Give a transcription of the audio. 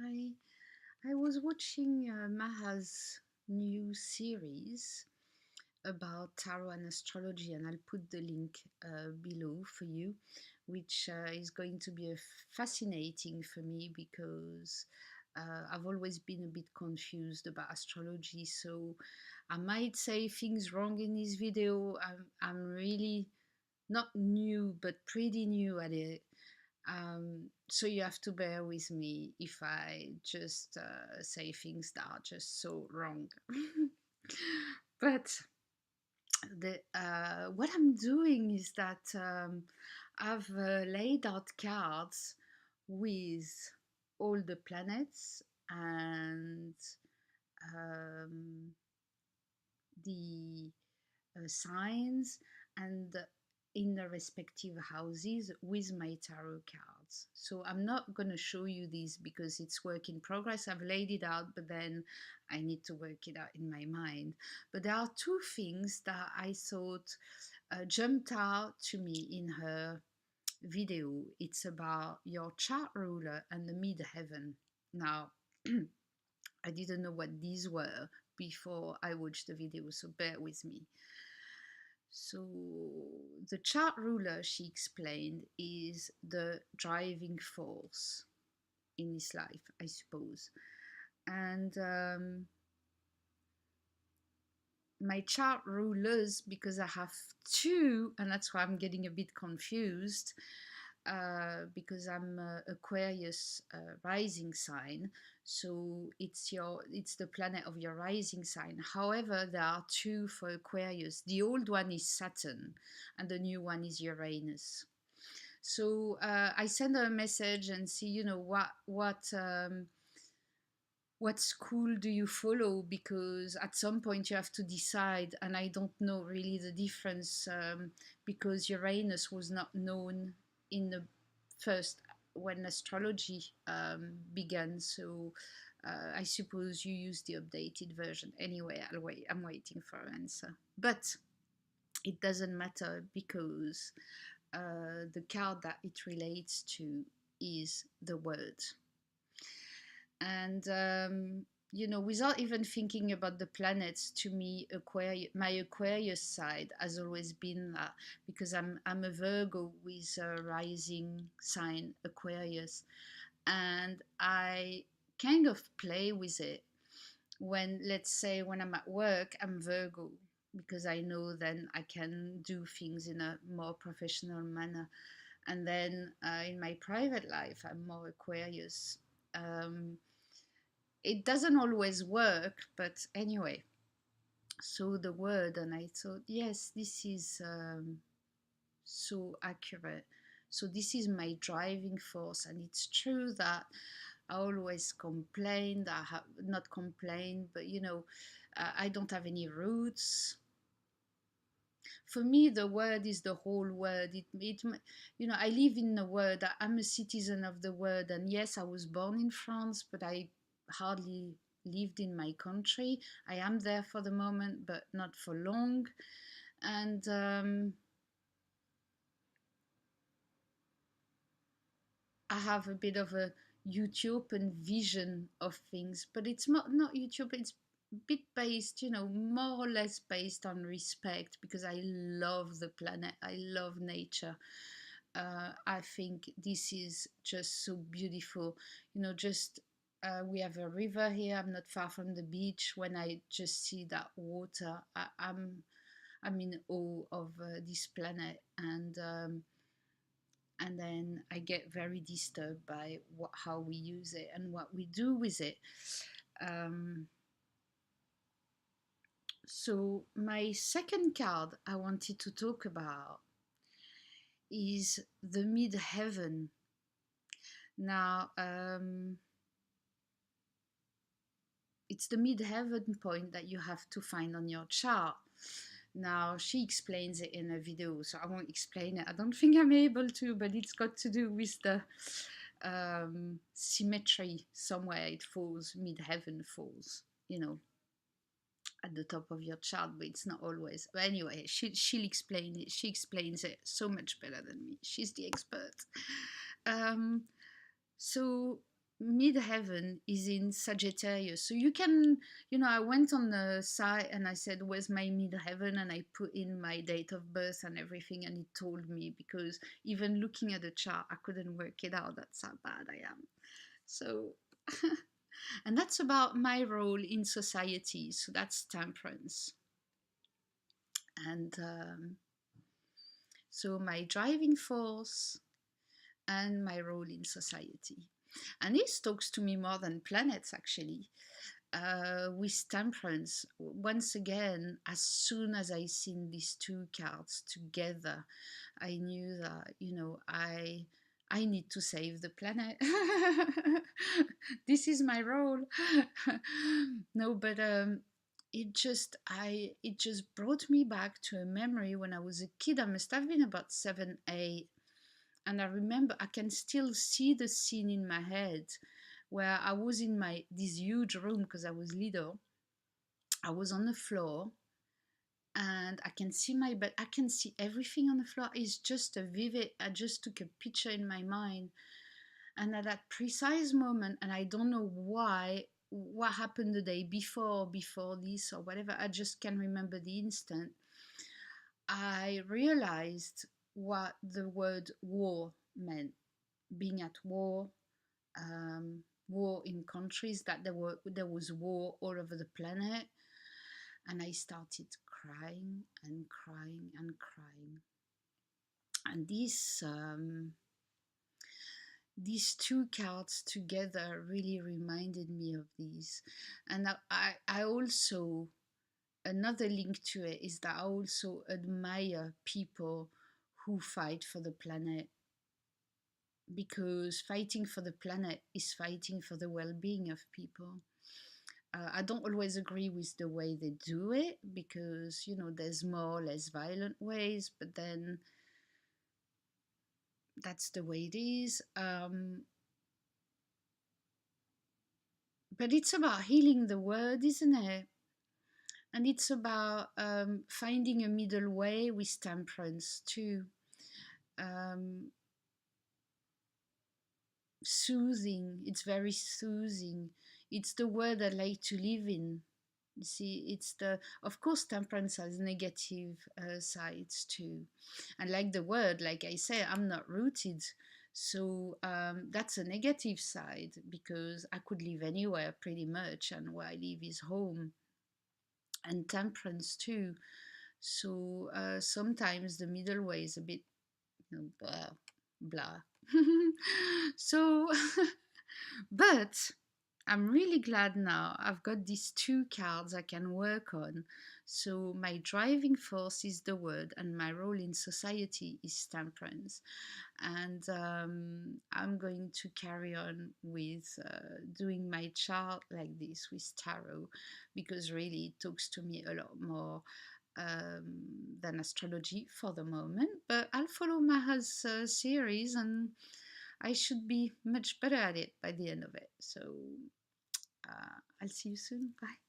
Hi, I was watching Maha's new series about tarot and astrology, and I'll put the link below for you, which is going to be fascinating for me because I've always been a bit confused about astrology, so I might say things wrong in this video. I'm really not new, but pretty new at it. So you have to bear with me if I just say things that are just so wrong. But what I'm doing is that I've laid out cards with all the planets and um, the signs and in the respective houses with my tarot cards. So I'm not going to show you these because it's work in progress. I've laid it out, but then I need to work it out in my mind. But there are two things that I thought jumped out to me in her video. It's about your chart ruler and the midheaven. Now, I didn't know what these were before I watched the video, so bear with me. So, the chart ruler, she explained, is the driving force in his life, I suppose. And my chart rulers, because I have two, and that's why I'm getting a bit confused, because I'm Aquarius rising sign, so it's the planet of your rising sign. However, there are two for Aquarius. The old one is Saturn, and the new one is Uranus. So I send her a message and see, what school do you follow, because at some point you have to decide, and I don't know really the difference, because Uranus was not known in the first when astrology began, so I suppose you use the updated version. Anyway, I'm waiting for an answer, but it doesn't matter because the card that it relates to is the word. And without even thinking about the planets, to me, my Aquarius side has always been that, because I'm a Virgo with a rising sign Aquarius, and I kind of play with it when, let's say, when I'm at work, I'm Virgo, because I know then I can do things in a more professional manner, and then in my private life, I'm more Aquarius. Um, it doesn't always work, but anyway. So the word, and I thought, yes, this is so accurate. So this is my driving force, and it's true that I always complained. I have not complained, but I don't have any roots. For me, the word is the whole word. I live in the word. I'm a citizen of the word, and yes, I was born in France, but I hardly lived in my country. I am there for the moment, but not for long. And I have a bit of a utopian vision of things, but it's not utopian. It's a bit based, more or less based on respect, because I love the planet. I love nature. I think this is just so beautiful. Just we have a river here. I'm not far from the beach. When I just see that water, I'm in awe of this planet, and then I get very disturbed by how we use it and what we do with it. Um, so my second card I wanted to talk about is the midheaven. Now, it's the midheaven point that you have to find on your chart. Now, she explains it in a video, so I won't explain it. I don't think I'm able to, but it's got to do with the symmetry. Somewhere it falls, midheaven falls, at the top of your chart, but it's not always. But anyway, she'll explain it. She explains it so much better than me. She's the expert. So midheaven is in Sagittarius. So you can, I went on the site and I said, where's my midheaven? And I put in my date of birth and everything, and it told me, because even looking at the chart, I couldn't work it out. That's how bad I am. So, and that's about my role in society. So that's temperance. And so my driving force and my role in society. And this talks to me more than planets, actually. With temperance, once again, as soon as I seen these two cards together, I knew that, I need to save the planet. This is my role. No, but it just brought me back to a memory when I was a kid. I must have been about 7, 8, and I remember I can still see the scene in my head where I was in this huge room because I was little. I was on the floor and I can see my bed. I can see everything on the floor. It's just a vivid. I just took a picture in my mind, and at that precise moment, and I don't know why, what happened the day before this or whatever. I just can remember the instant. I realized what the word war meant. Being at war, war in countries, that there was war all over the planet, and I started crying and crying and crying. And these two cards together really reminded me of these. And I also, another link to it is that I also admire people who fight for the planet, because fighting for the planet is fighting for the well-being of people. I don't always agree with the way they do it, because there's more or less violent ways, but then that's the way it is. But it's about healing the world, isn't it? And it's about finding a middle way with temperance too. Um, Soothing, it's very soothing. It's the world I like to live in. You see, of course, temperance has negative sides too. And like the word, like I say, I'm not rooted. So that's a negative side, because I could live anywhere pretty much, and where I live is home. And temperance too. So sometimes the middle way is a bit, blah, blah. So, but I'm really glad now I've got these two cards I can work on. So my driving force is the word, and my role in society is temperance. And I'm going to carry on with doing my chart like this with tarot, because really it talks to me a lot more than astrology for the moment. But I'll follow Maha's series, and I should be much better at it by the end of it. So I'll see you soon. Bye.